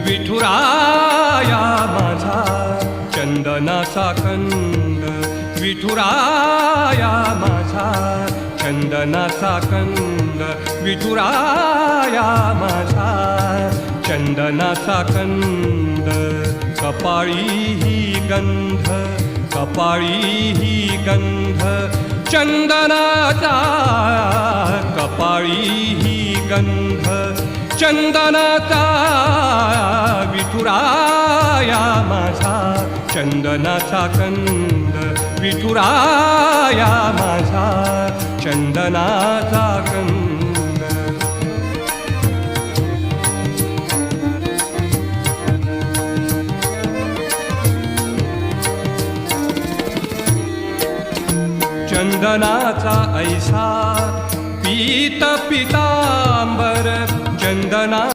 विठुराया माझा चंदनाचा कंद, विठुराया माझा चंदनाचा कंद, विठुराया माझा चंदनाचा कंद. कपाळी ही गंध, कपाळी ही गंध चंदनाचा, कपाळी ही गंध चंदनाचा. विठुराया माझा चंदनाचा कंद, विठुराया माझा चंदनाचा कंद. चंदनाचा ऐसा पीत पितांबर, चंदना